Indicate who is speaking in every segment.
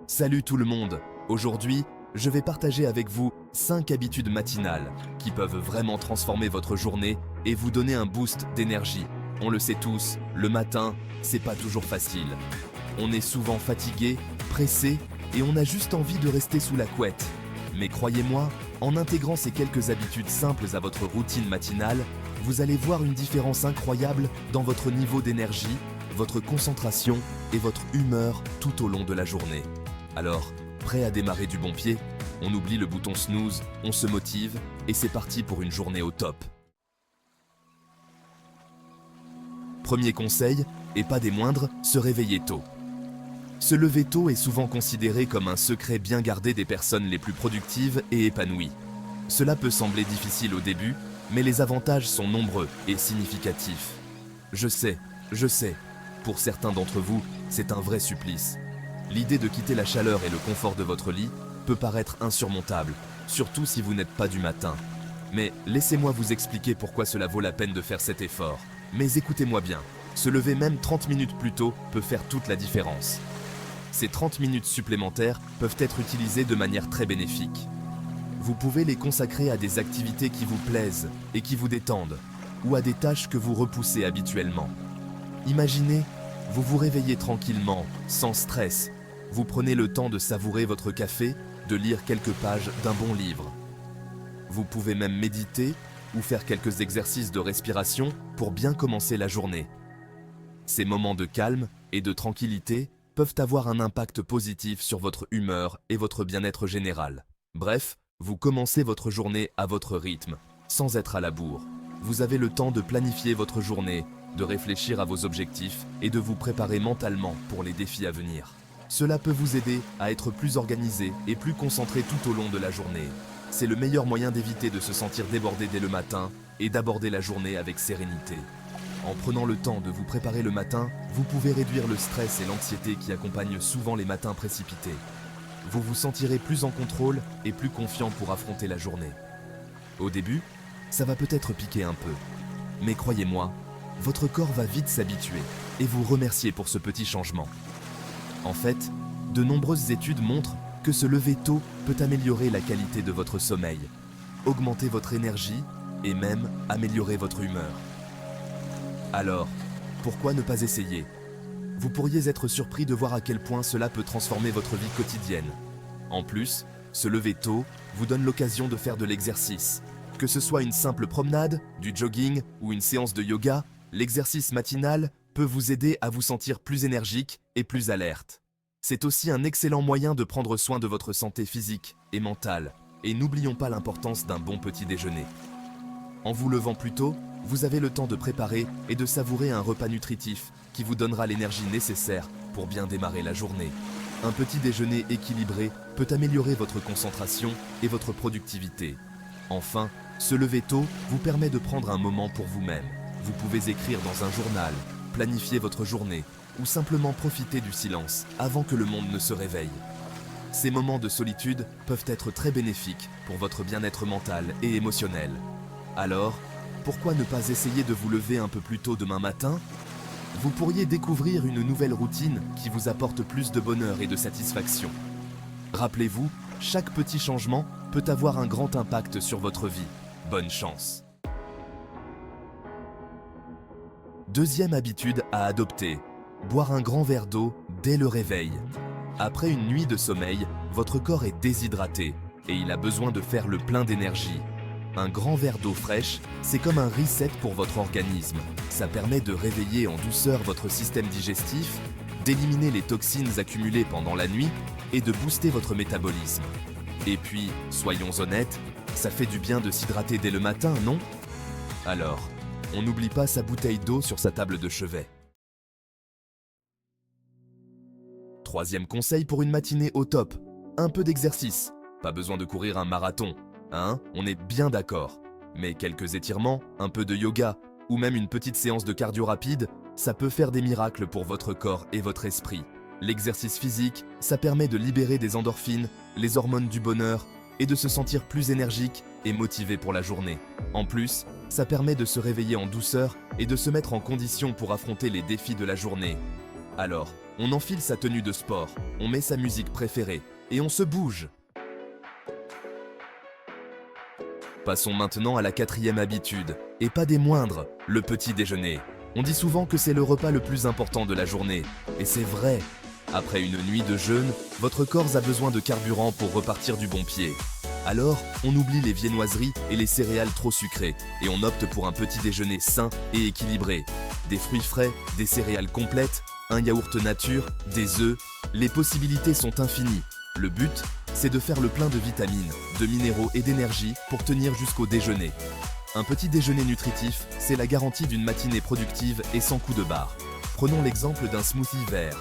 Speaker 1: Salut tout le monde. Aujourd'hui, je vais partager avec vous 5 habitudes matinales qui peuvent vraiment transformer votre journée et vous donner un boost d'énergie. On le sait tous, le matin, c'est pas toujours facile. On est souvent fatigué, pressé et on a juste envie de rester sous la couette. Mais croyez-moi, en intégrant ces quelques habitudes simples à votre routine matinale, vous allez voir une différence incroyable dans votre niveau d'énergie, votre concentration et votre humeur tout au long de la journée. Alors, prêt à démarrer du bon pied? On oublie le bouton snooze, on se motive et c'est parti pour une journée au top. Premier conseil, et pas des moindres, se réveiller tôt. Se lever tôt est souvent considéré comme un secret bien gardé des personnes les plus productives et épanouies. Cela peut sembler difficile au début, mais les avantages sont nombreux et significatifs. Je sais, pour certains d'entre vous, c'est un vrai supplice. L'idée de quitter la chaleur et le confort de votre lit peut paraître insurmontable, surtout si vous n'êtes pas du matin. Mais laissez-moi vous expliquer pourquoi cela vaut la peine de faire cet effort. Mais écoutez-moi bien, se lever même 30 minutes plus tôt peut faire toute la différence. Ces 30 minutes supplémentaires peuvent être utilisées de manière très bénéfique. Vous pouvez les consacrer à des activités qui vous plaisent et qui vous détendent, ou à des tâches que vous repoussez habituellement. Imaginez, vous vous réveillez tranquillement, sans stress. Vous prenez le temps de savourer votre café, de lire quelques pages d'un bon livre. Vous pouvez même méditer ou faire quelques exercices de respiration pour bien commencer la journée. Ces moments de calme et de tranquillité peuvent avoir un impact positif sur votre humeur et votre bien-être général. Bref, vous commencez votre journée à votre rythme, sans être à la bourre. Vous avez le temps de planifier votre journée, de réfléchir à vos objectifs et de vous préparer mentalement pour les défis à venir. Cela peut vous aider à être plus organisé et plus concentré tout au long de la journée. C'est le meilleur moyen d'éviter de se sentir débordé dès le matin et d'aborder la journée avec sérénité. En prenant le temps de vous préparer le matin, vous pouvez réduire le stress et l'anxiété qui accompagnent souvent les matins précipités. Vous vous sentirez plus en contrôle et plus confiant pour affronter la journée. Au début, ça va peut-être piquer un peu. Mais croyez-moi, votre corps va vite s'habituer et vous remercier pour ce petit changement. En fait, de nombreuses études montrent que se lever tôt peut améliorer la qualité de votre sommeil, augmenter votre énergie et même améliorer votre humeur. Alors, pourquoi ne pas essayer? Vous pourriez être surpris de voir à quel point cela peut transformer votre vie quotidienne. En plus, se lever tôt vous donne l'occasion de faire de l'exercice. Que ce soit une simple promenade, du jogging ou une séance de yoga, l'exercice matinal peut vous aider à vous sentir plus énergique et plus alerte. C'est aussi un excellent moyen de prendre soin de votre santé physique et mentale. Et n'oublions pas l'importance d'un bon petit déjeuner. En vous levant plus tôt, vous avez le temps de préparer et de savourer un repas nutritif qui vous donnera l'énergie nécessaire pour bien démarrer la journée. Un petit déjeuner équilibré peut améliorer votre concentration et votre productivité. Enfin, se lever tôt vous permet de prendre un moment pour vous-même. Vous pouvez écrire dans un journal, planifier votre journée ou simplement profiter du silence avant que le monde ne se réveille. Ces moments de solitude peuvent être très bénéfiques pour votre bien-être mental et émotionnel. Alors, pourquoi ne pas essayer de vous lever un peu plus tôt demain matin? Vous pourriez découvrir une nouvelle routine qui vous apporte plus de bonheur et de satisfaction. Rappelez-vous, chaque petit changement peut avoir un grand impact sur votre vie. Bonne chance! Deuxième habitude à adopter, boire un grand verre d'eau dès le réveil. Après une nuit de sommeil, votre corps est déshydraté et il a besoin de faire le plein d'énergie. Un grand verre d'eau fraîche, c'est comme un reset pour votre organisme. Ça permet de réveiller en douceur votre système digestif, d'éliminer les toxines accumulées pendant la nuit et de booster votre métabolisme. Et puis, soyons honnêtes, ça fait du bien de s'hydrater dès le matin, non? Alors, on n'oublie pas sa bouteille d'eau sur sa table de chevet. Troisième conseil pour une matinée au top, un peu d'exercice. Pas besoin de courir un marathon, hein? On est bien d'accord. Mais quelques étirements, un peu de yoga ou même une petite séance de cardio rapide, ça peut faire des miracles pour votre corps et votre esprit. L'exercice physique, ça permet de libérer des endorphines, les hormones du bonheur et de se sentir plus énergique et motivé pour la journée. En plus, ça permet de se réveiller en douceur et de se mettre en condition pour affronter les défis de la journée. Alors, On enfile sa tenue de sport, on met sa musique préférée et on se bouge. Passons maintenant à la 4e habitude, et pas des moindres, le petit déjeuner. On dit souvent que c'est le repas le plus important de la journée, et c'est vrai. Après une nuit de jeûne, votre corps a besoin de carburant pour repartir du bon pied. Alors, on oublie les viennoiseries et les céréales trop sucrées, et on opte pour un petit déjeuner sain et équilibré. Des fruits frais, des céréales complètes, un yaourt nature, des œufs, les possibilités sont infinies. Le but, c'est de faire le plein de vitamines, de minéraux et d'énergie pour tenir jusqu'au déjeuner. Un petit déjeuner nutritif, c'est la garantie d'une matinée productive et sans coup de barre. Prenons l'exemple d'un smoothie vert.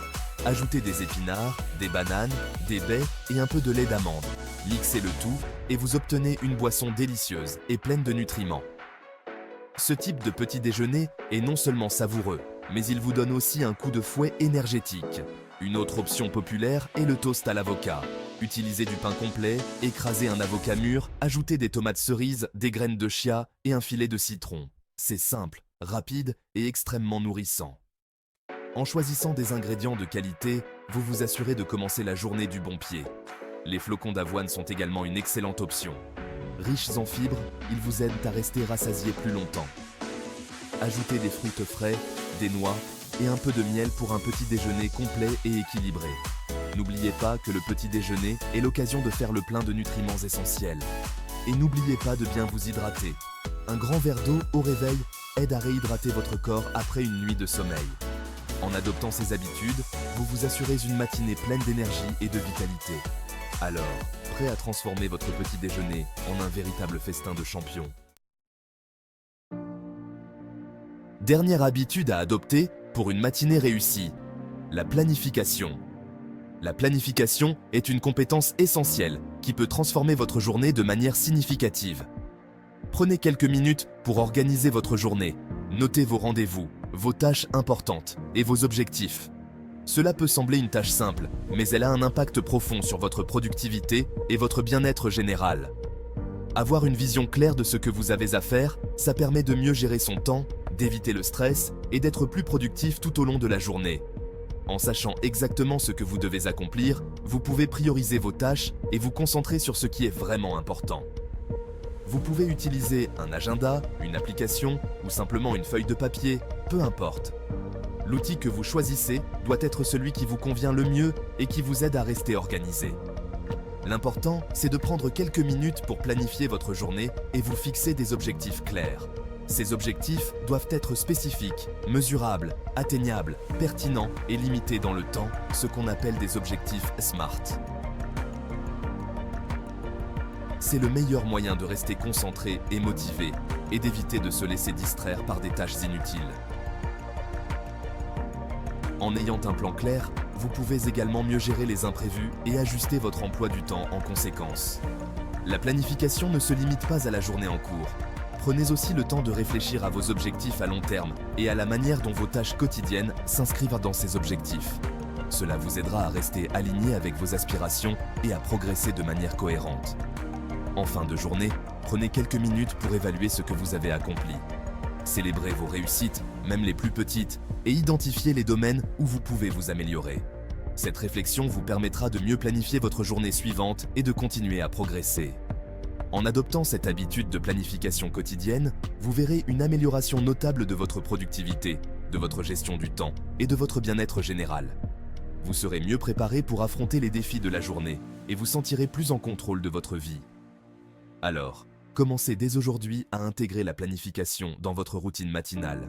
Speaker 1: Ajoutez des épinards, des bananes, des baies et un peu de lait d'amande. Mixez le tout et vous obtenez une boisson délicieuse et pleine de nutriments. Ce type de petit déjeuner est non seulement savoureux, mais il vous donne aussi un coup de fouet énergétique. Une autre option populaire est le toast à l'avocat. Utilisez du pain complet, écrasez un avocat mûr, ajoutez des tomates cerises, des graines de chia et un filet de citron. C'est simple, rapide et extrêmement nourrissant. En choisissant des ingrédients de qualité, vous vous assurez de commencer la journée du bon pied. Les flocons d'avoine sont également une excellente option. Riches en fibres, ils vous aident à rester rassasié plus longtemps. Ajoutez des fruits frais, des noix et un peu de miel pour un petit déjeuner complet et équilibré. N'oubliez pas que le petit déjeuner est l'occasion de faire le plein de nutriments essentiels. Et n'oubliez pas de bien vous hydrater. Un grand verre d'eau au réveil aide à réhydrater votre corps après une nuit de sommeil. En adoptant ces habitudes, vous vous assurez une matinée pleine d'énergie et de vitalité. Alors, prêt à transformer votre petit déjeuner en un véritable festin de champion. Dernière habitude à adopter pour une matinée réussie, la planification. La planification est une compétence essentielle qui peut transformer votre journée de manière significative. Prenez quelques minutes pour organiser votre journée. Notez vos rendez-vous, vos tâches importantes et vos objectifs. Cela peut sembler une tâche simple, mais elle a un impact profond sur votre productivité et votre bien-être général. Avoir une vision claire de ce que vous avez à faire, ça permet de mieux gérer son temps, d'éviter le stress et d'être plus productif tout au long de la journée. En sachant exactement ce que vous devez accomplir, vous pouvez prioriser vos tâches et vous concentrer sur ce qui est vraiment important. Vous pouvez utiliser un agenda, une application ou simplement une feuille de papier, peu importe. L'outil que vous choisissez doit être celui qui vous convient le mieux et qui vous aide à rester organisé. L'important, c'est de prendre quelques minutes pour planifier votre journée et vous fixer des objectifs clairs. Ces objectifs doivent être spécifiques, mesurables, atteignables, pertinents et limités dans le temps, ce qu'on appelle des objectifs SMART. C'est le meilleur moyen de rester concentré et motivé et d'éviter de se laisser distraire par des tâches inutiles. En ayant un plan clair, vous pouvez également mieux gérer les imprévus et ajuster votre emploi du temps en conséquence. La planification ne se limite pas à la journée en cours. Prenez aussi le temps de réfléchir à vos objectifs à long terme et à la manière dont vos tâches quotidiennes s'inscrivent dans ces objectifs. Cela vous aidera à rester aligné avec vos aspirations et à progresser de manière cohérente. En fin de journée, prenez quelques minutes pour évaluer ce que vous avez accompli. Célébrez vos réussites, même les plus petites, et identifiez les domaines où vous pouvez vous améliorer. Cette réflexion vous permettra de mieux planifier votre journée suivante et de continuer à progresser. En adoptant cette habitude de planification quotidienne, vous verrez une amélioration notable de votre productivité, de votre gestion du temps et de votre bien-être général. Vous serez mieux préparé pour affronter les défis de la journée et vous sentirez plus en contrôle de votre vie. Alors, commencez dès aujourd'hui à intégrer la planification dans votre routine matinale.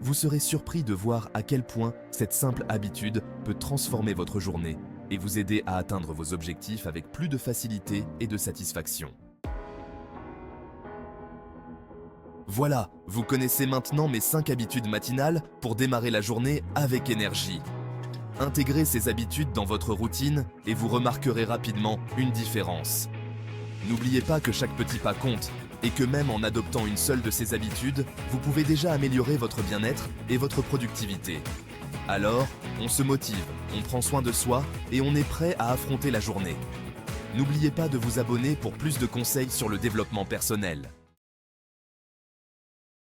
Speaker 1: Vous serez surpris de voir à quel point cette simple habitude peut transformer votre journée et vous aider à atteindre vos objectifs avec plus de facilité et de satisfaction. Voilà, vous connaissez maintenant mes 5 habitudes matinales pour démarrer la journée avec énergie. Intégrez ces habitudes dans votre routine et vous remarquerez rapidement une différence. N'oubliez pas que chaque petit pas compte et que même en adoptant une seule de ces habitudes, vous pouvez déjà améliorer votre bien-être et votre productivité. Alors, on se motive, on prend soin de soi et on est prêt à affronter la journée. N'oubliez pas de vous abonner pour plus de conseils sur le développement personnel.